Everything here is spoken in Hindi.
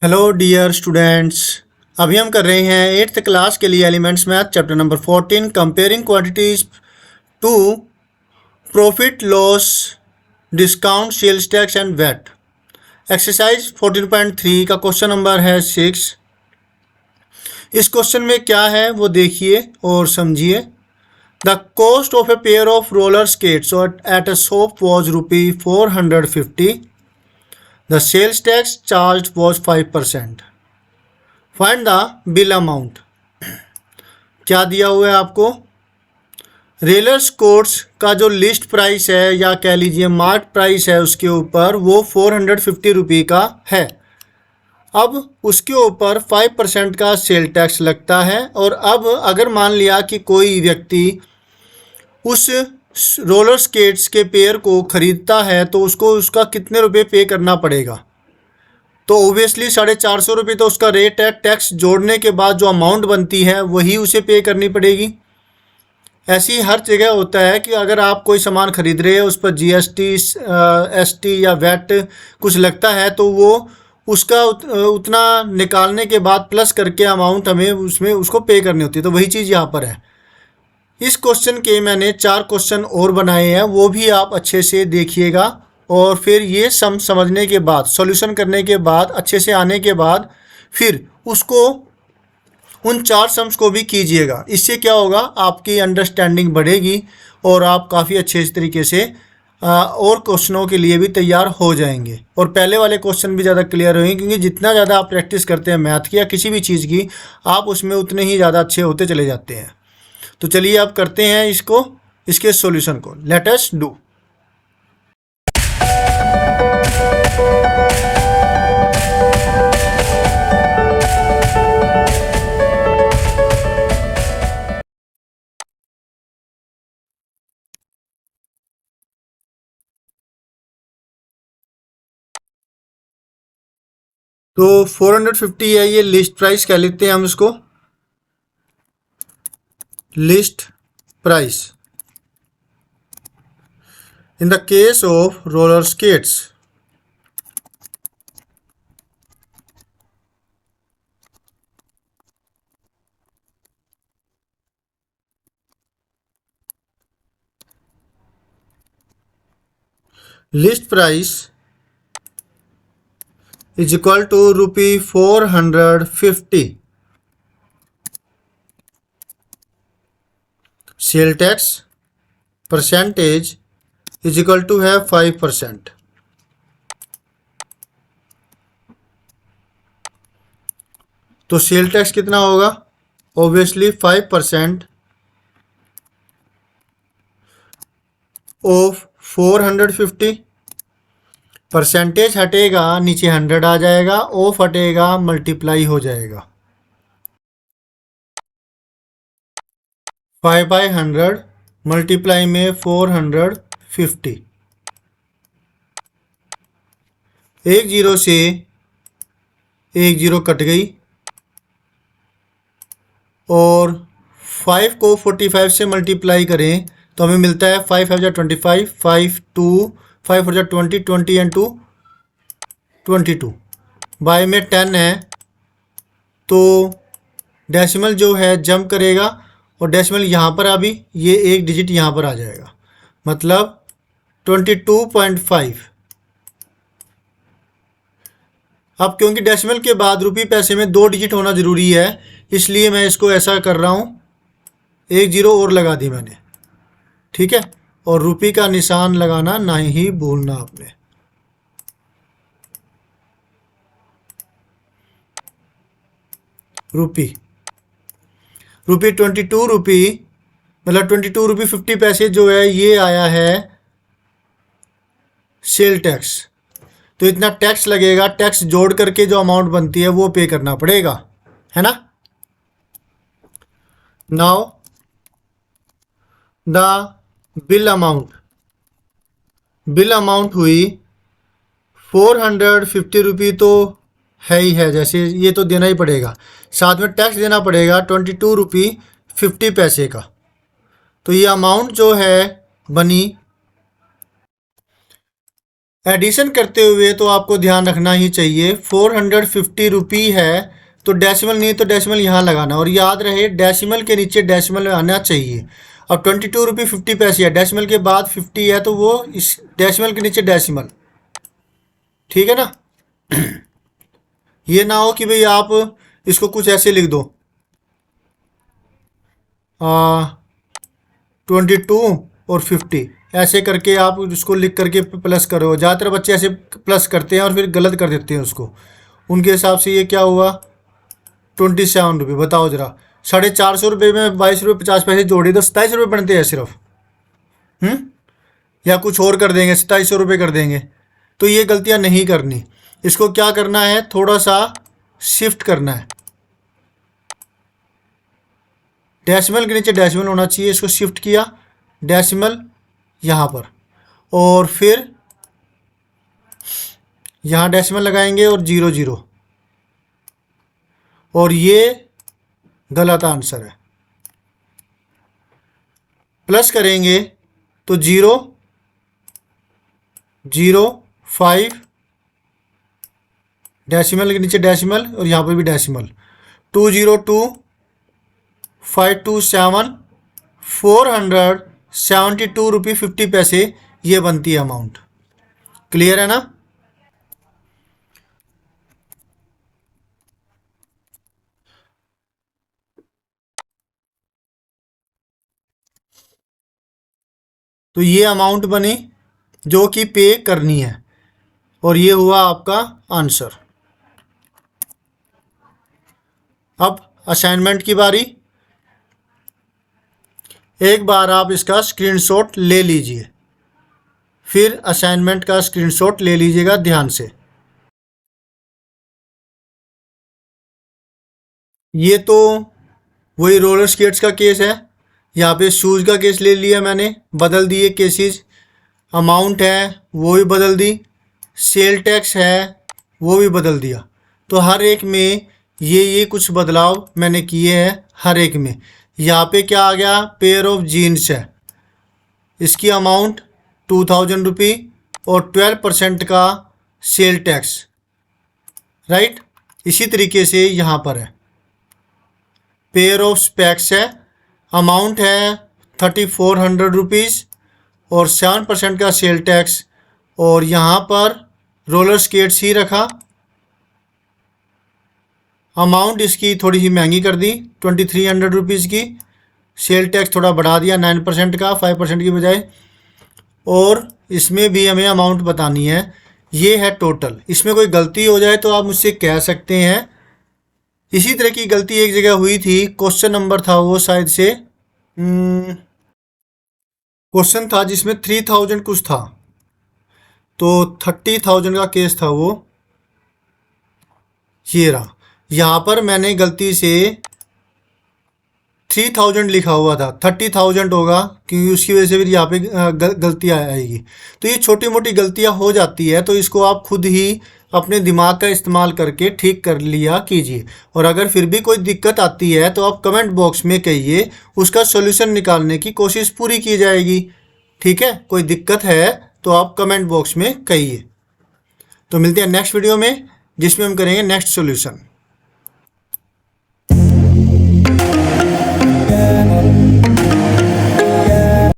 Hello dear students. अभी हम कर रहे हैं एट्थ क्लास के लिए elements math chapter number 14 comparing quantities to profit loss discount sales tax and VAT. Exercise 14.3 का क्वेश्चन नंबर है 6। इस क्वेश्चन में क्या है वो देखिए और समझिए। The cost of a pair of roller skates at a shop was ₹450। The sales tax charge was 5%। Find the bill amount. क्या दिया हुआ है आपको? रेलर्स कोर्स का जो लिस्ट प्राइस है या कह लीजिए मार्क प्राइस है उसके ऊपर वो 450 रुपये का है। अब उसके ऊपर 5% का सेल टैक्स लगता है। और अब अगर मान लिया कि कोई व्यक्ति उस रोलर स्केट्स के पेयर को ख़रीदता है तो उसको उसका कितने रुपए पे करना पड़ेगा? तो ओबियसली 450 रुपये तो उसका रेट है। टैक्स जोड़ने के बाद जो अमाउंट बनती है वही उसे पे करनी पड़ेगी। ऐसी हर जगह होता है कि अगर आप कोई सामान खरीद रहे हैं उस पर जीएसटी एसटी या वैट कुछ लगता है तो वो उसका उतना निकालने के बाद प्लस करके अमाउंट हमें उसमें उसको पे करनी होती है। तो वही चीज़ यहाँ पर है। इस क्वेश्चन के मैंने 4 क्वेश्चन और बनाए हैं, वो भी आप अच्छे से देखिएगा और फिर ये समझने के बाद सॉल्यूशन करने के बाद अच्छे से आने के बाद फिर उसको उन 4 सम्स को भी कीजिएगा। इससे क्या होगा, आपकी अंडरस्टैंडिंग बढ़ेगी और आप काफ़ी अच्छे तरीके से और क्वेश्चनों के लिए भी तैयार हो जाएंगे और पहले वाले क्वेश्चन भी ज़्यादा क्लियर होंगे। क्योंकि जितना ज़्यादा आप प्रैक्टिस करते हैं मैथ की या किसी भी चीज़ की, आप उसमें उतने ही ज़्यादा अच्छे होते चले जाते हैं। तो चलिए अब करते हैं इसके सॉल्यूशन को। Let us do. तो 450 है, ये लिस्ट प्राइस कह लेते हैं हम इसको। List price in the case of roller skates. List price is equal to ₹450। Sale tax percentage is equal to है 5%। तो सेल टैक्स कितना होगा? Obviously 5% of 450। परसेंटेज हटेगा, नीचे 100 आ जाएगा, ऑफ हटेगा, मल्टीप्लाई हो जाएगा। 5/100 मल्टीप्लाई में 450। एक जीरो से एक जीरो कट गई और 5 को 45 से मल्टीप्लाई करें तो हमें मिलता है 5 5 25, 5 2 5 4 20, 20 एंड 2 22। बाय में 10 है तो डेसिमल जो है जंप करेगा और डेसिमल यहाँ पर अभी ये एक डिजिट यहाँ पर आ जाएगा, मतलब 22.5। अब क्योंकि डेसिमल के बाद रुपये पैसे में 2 डिजिट होना ज़रूरी है, इसलिए मैं इसको ऐसा कर रहा हूँ, एक जीरो और लगा दी मैंने, ठीक है। और रुपये का निशान लगाना नहीं भूलना आपने। रुपये 22 रुपये, मतलब 22 रुपये 50 पैसे जो है ये आया है सेल टैक्स। तो इतना टैक्स लगेगा, टैक्स जोड़ करके जो अमाउंट बनती है वो पे करना पड़ेगा, है ना। नाउ द बिल अमाउंट हुई 450 रुपये तो है ही है, जैसे ये तो देना ही पड़ेगा, साथ में टैक्स देना पड़ेगा 22 रुपये 50 पैसे का। तो ये अमाउंट जो है बनी एडिशन करते हुए तो आपको ध्यान रखना ही चाहिए 450 रुपी है तो डेसिमल नहीं तो डेसिमल यहाँ लगाना, और याद रहे डेसिमल के नीचे डेसिमल आना चाहिए। अब 22 रुपये 50 पैसे है, डेसिमल के बाद 50 है तो वो इस डेसिमल के नीचे डेसिमल, ठीक है ना। ये ना हो कि भाई आप इसको कुछ ऐसे लिख दो 22 और 50 ऐसे करके आप उसको लिख करके प्लस करो। ज़्यादातर बच्चे ऐसे प्लस करते हैं और फिर गलत कर देते हैं उसको। उनके हिसाब से ये क्या हुआ 27 रुपये। बताओ ज़रा, 450 रुपये में 22 रुपये 50 पैसे जोड़े तो 27 रुपये बनते हैं सिर्फ। या कुछ और कर देंगे 2700 रुपये कर देंगे, तो ये गलतियाँ नहीं करनी। इसको क्या करना है, थोड़ा सा शिफ्ट करना है, डेसिमल के नीचे डेसिमल होना चाहिए। इसको शिफ्ट किया डेसिमल यहाँ पर, और फिर यहाँ डेसिमल लगाएंगे और 00, और ये गलत आंसर है। प्लस करेंगे तो 0.05 डेसिमल के नीचे डेसिमल और यहाँ पर भी डेसिमल 202,527 472 रुपये 50 पैसे ये बनती है अमाउंट। क्लियर है ना। तो ये अमाउंट बनी जो कि पे करनी है, और ये हुआ आपका आंसर। अब असाइनमेंट की बारी। एक बार आप इसका स्क्रीनशॉट ले लीजिए, फिर असाइनमेंट का स्क्रीनशॉट ले लीजिएगा ध्यान से। ये तो वही रोलर स्केट्स का केस है, यहाँ पे शूज़ का केस ले लिया मैंने, बदल दिए केसेस। अमाउंट है वो भी बदल दी, सेल टैक्स है वो भी बदल दिया। तो हर एक में ये कुछ बदलाव मैंने किए हैं हर एक में। यहाँ पे क्या आ गया, पेयर ऑफ जीन्स है, इसकी अमाउंट 2000 रुपये और 12% का सेल टैक्स, राइट। इसी तरीके से यहाँ पर है पेयर ऑफ स्पेक्स है, अमाउंट है 3400 रुपीज़ और 7% का सेल टैक्स, और यहाँ पर रोलर स्केट्स ही रखा, अमाउंट इसकी थोड़ी सी महंगी कर दी 2300 रुपीज़ की, सेल टैक्स थोड़ा बढ़ा दिया 9% का 5% की बजाय, और इसमें भी हमें अमाउंट बतानी है। ये है टोटल। इसमें कोई गलती हो जाए तो आप मुझसे कह सकते हैं। इसी तरह की गलती एक जगह हुई थी, क्वेश्चन नंबर था वो शायद से क्वेश्चन था जिसमें 3000 कुछ था, तो 30,000 का केस था वो, ये रहा। यहाँ पर मैंने गलती से 3000 लिखा हुआ था, 30,000 होगा, क्योंकि उसकी वजह से फिर यहाँ पे गलती आएगी। तो ये छोटी मोटी गलतियाँ हो जाती है, तो इसको आप खुद ही अपने दिमाग का इस्तेमाल करके ठीक कर लिया कीजिए। और अगर फिर भी कोई दिक्कत आती है तो आप कमेंट बॉक्स में कहिए, उसका सॉल्यूशन निकालने की कोशिश पूरी की जाएगी। ठीक है, कोई दिक्कत है तो आप कमेंट बॉक्स में कहिए। तो मिलते हैं नेक्स्ट वीडियो में, जिसमें हम करेंगे नेक्स्ट सॉल्यूशन।